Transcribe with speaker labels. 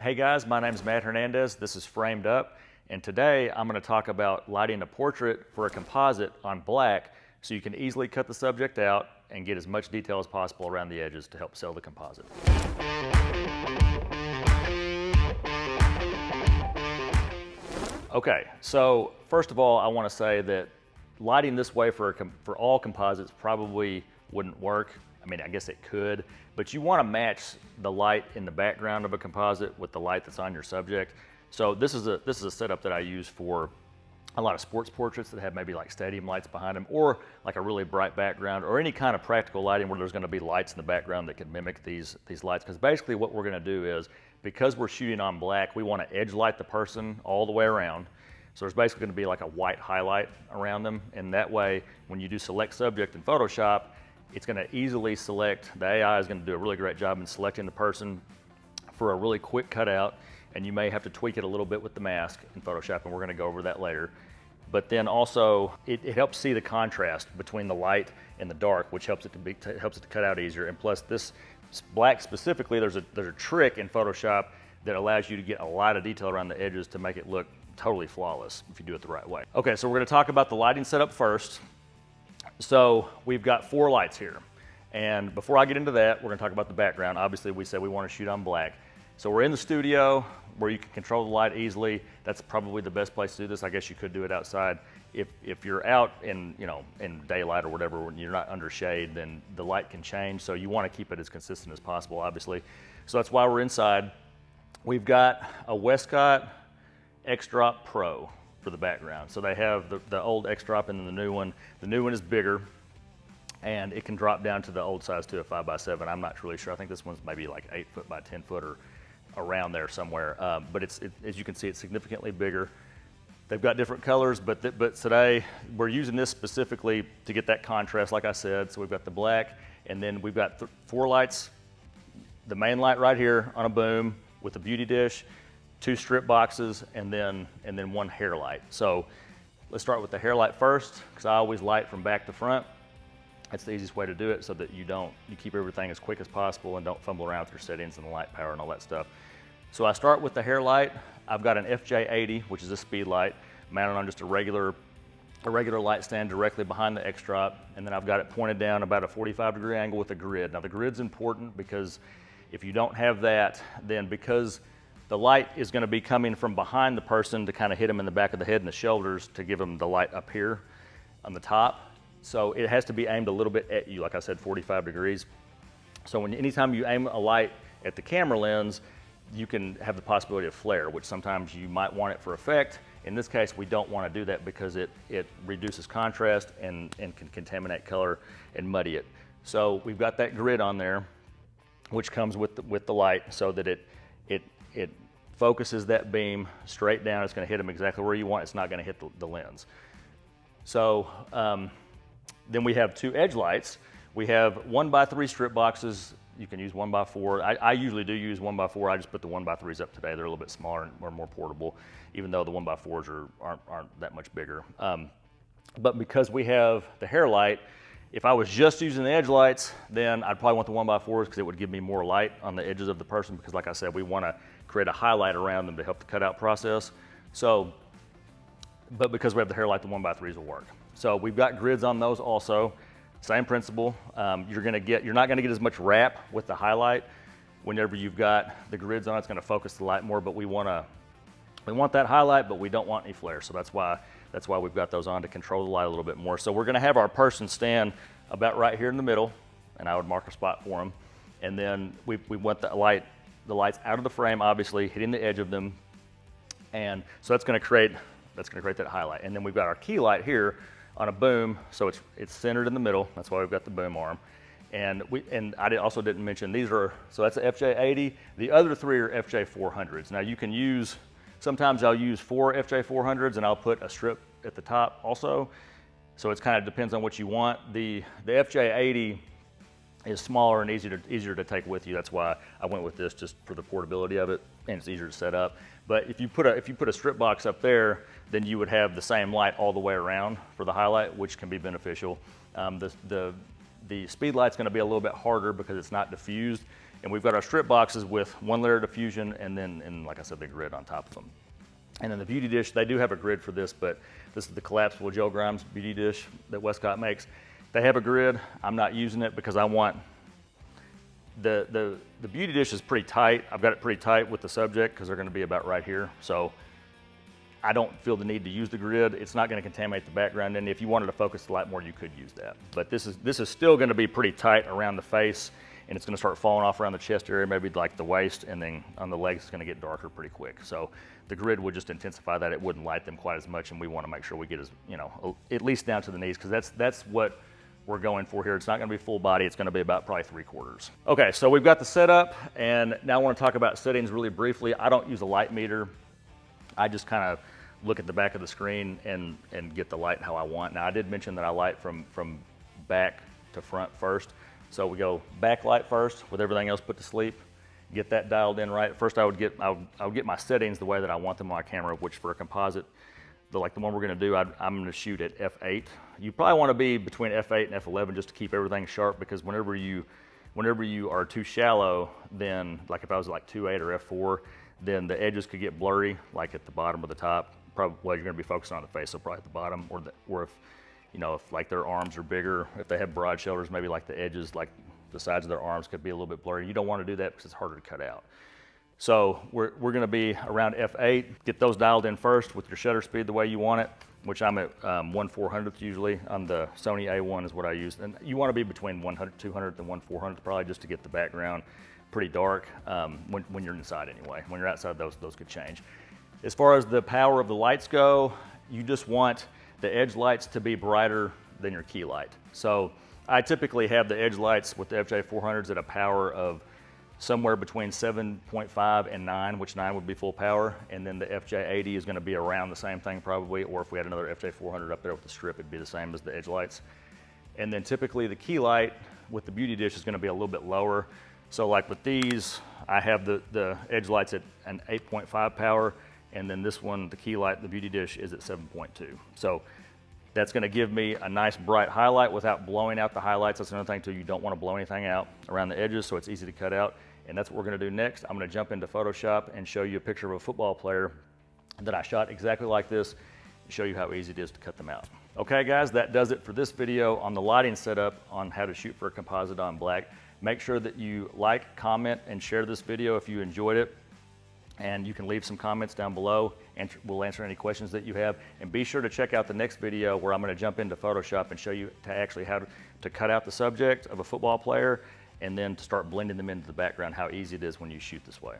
Speaker 1: Hey guys, my name is Matt Hernandez. This is Framed Up, and today I'm going to talk about lighting a portrait for a composite on black so you can easily cut the subject out and get as much detail as possible around the edges to help sell the composite. Okay, so first of all, I want to say that lighting this way for all composites probably wouldn't work. I mean, I guess it could, but you want to match the light in the background of a composite with the light that's on your subject. So this is a setup that I use for a lot of sports portraits that have maybe like stadium lights behind them, or like a really bright background, or any kind of practical lighting where there's going to be lights in the background that can mimic these lights. Because basically what we're going to do is, because we're shooting on black, we want to edge light the person all the way around. So there's basically going to be like a white highlight around them, and that way when you do select subject in Photoshop, it's going to easily select, the AI is going to do a really great job in selecting the person for a really quick cutout, and you may have to tweak it a little bit with the mask in Photoshop, and we're going to go over that later. But then also, it helps see the contrast between the light and the dark, which helps it to cut out easier. And plus, this black specifically, there's a trick in Photoshop that allows you to get a lot of detail around the edges to make it look totally flawless if you do it the right way. Okay, so we're going to talk about the lighting setup first. So we've got 4 lights here, and before I get into that, we're going to talk about the background. Obviously, we said we want to shoot on black. So we're in the studio where you can control the light easily. That's probably the best place to do this. I guess you could do it outside. If you're out in daylight or whatever, when you're not under shade, then the light can change. So you want to keep it as consistent as possible, obviously. So that's why we're inside. We've got a Westcott X-Drop Pro for the background. So they have the old X-Drop and then the new one. The new one is bigger, and it can drop down to the old size to a 5x7. I'm not really sure. I think this one's maybe like 8 foot by 10 foot or around there somewhere. But as you can see, it's significantly bigger. They've got different colors, but today we're using this specifically to get that contrast, like I said. So we've got the black, and then we've got 4 lights. The main light right here on a boom with a beauty dish, 2 strip boxes, and then 1 hair light. So let's start with the hair light first, because I always light from back to front. That's the easiest way to do it, so that you keep everything as quick as possible and don't fumble around with your settings and the light power and all that stuff. So I start with the hair light. I've got an FJ80, which is a speed light, mounted on just a regular light stand directly behind the X-Drop, and then I've got it pointed down about a 45-degree angle with a grid. Now the grid's important because if you don't have that, then because the light is going to be coming from behind the person to kind of hit them in the back of the head and the shoulders to give them the light up here on the top. So it has to be aimed a little bit at you, like I said, 45 degrees. So anytime you aim a light at the camera lens, you can have the possibility of flare, which sometimes you might want it for effect. In this case, we don't want to do that because it reduces contrast and can contaminate color and muddy it. So we've got that grid on there, which comes with the light, so that it focuses that beam straight down. It's going to hit them exactly where you want. It's not going to hit the lens. So then we have 2 edge lights. We have 1x3 strip boxes. You can use 1x4. I usually do use 1x4. I just put the 1x3s up today. They're a little bit smaller and more portable, even though the 1x4s aren't that much bigger. But because we have the hair light, if I was just using the edge lights, then I'd probably want the 1x4s because it would give me more light on the edges of the person, because like I said, we want to create a highlight around them to help the cutout process. So, but because we have the hair light, the 1x3s will work. So we've got grids on those also. Same principle. You're not going to get as much wrap with the highlight. Whenever you've got the grids on, it's going to focus the light more, but we want that highlight, but we don't want any flare. So that's why we've got those on, to control the light a little bit more. So we're going to have our person stand about right here in the middle, and I would mark a spot for them. And then we want the lights out of the frame, obviously hitting the edge of them, and so that's going to create that highlight. And then we've got our key light here on a boom, so it's centered in the middle. That's why we've got the boom arm. And I also didn't mention these are, so that's an FJ80. The other 3 are FJ400s. Now you can use, sometimes I'll use 4 FJ400s and I'll put a strip at the top also. So it kind of depends on what you want. The FJ80 is smaller and easier to take with you. That's why I went with this, just for the portability of it, and it's easier to set up. But if you put a strip box up there, then you would have the same light all the way around for the highlight, which can be beneficial. The speed light's going to be a little bit harder because it's not diffused, And we've got our strip boxes with 1 layer diffusion and then, like I said, the grid on top of them. And then the beauty dish, they do have a grid for this, but this is the collapsible Joe Grimes beauty dish that Westcott makes. They have a grid. I'm not using it because I want, the beauty dish is pretty tight. I've got it pretty tight with the subject because they're gonna be about right here. So I don't feel the need to use the grid. It's not gonna contaminate the background. And if you wanted to focus the light more, you could use that. But this is still gonna be pretty tight around the face, and it's gonna start falling off around the chest area, maybe like the waist, and then on the legs, it's gonna get darker pretty quick. So the grid would just intensify that. It wouldn't light them quite as much, and we wanna make sure we get as, at least down to the knees, because that's what we're going for here. It's not gonna be full body. It's gonna be about probably 3/4. Okay, so we've got the setup, and now I wanna talk about settings really briefly. I don't use a light meter. I just kind of look at the back of the screen and get the light how I want. Now I did mention that I light from back to front first. So we go back light first with everything else put to sleep, get that dialed in right. First I would get my settings the way that I want them on my camera, which for a composite, like the one we're gonna do, I'm gonna shoot at f8. You probably wanna be between f8 and f11 just to keep everything sharp, because whenever you are too shallow, then like if I was like 2.8 or f4, then the edges could get blurry, like at the bottom or the top. Probably, well, you're gonna be focusing on the face, so probably at the bottom, or if, if like their arms are bigger, if they have broad shoulders, maybe like the edges, like the sides of their arms could be a little bit blurry. You don't wanna do that because it's harder to cut out. So we're gonna be around f8, get those dialed in first with your shutter speed the way you want it, which I'm at 1/400th usually. On the Sony A1 is what I use. And you wanna be between 200th and 1/400th probably, just to get the background pretty dark when you're inside anyway. When you're outside, those could change. As far as the power of the lights go, you just want the edge lights to be brighter than your key light. So I typically have the edge lights with the FJ400s at a power of somewhere between 7.5 and 9, which 9 would be full power. And then the FJ80 is gonna be around the same thing probably, or if we had another FJ400 up there with the strip, it'd be the same as the edge lights. And then typically the key light with the beauty dish is gonna be a little bit lower. So like with these, I have the edge lights at an 8.5 power, and then this one, the key light, the beauty dish, is at 7.2. So that's gonna give me a nice bright highlight without blowing out the highlights. That's another thing too, you don't wanna blow anything out around the edges, so it's easy to cut out. And that's what we're gonna do next. I'm gonna jump into Photoshop and show you a picture of a football player that I shot exactly like this, and show you how easy it is to cut them out. Okay guys, that does it for this video on the lighting setup on how to shoot for a composite on black. Make sure that you like, comment, and share this video if you enjoyed it. And you can leave some comments down below, and we'll answer any questions that you have. And be sure to check out the next video where I'm gonna jump into Photoshop and show you how to cut out the subject of a football player, and then to start blending them into the background, how easy it is when you shoot this way.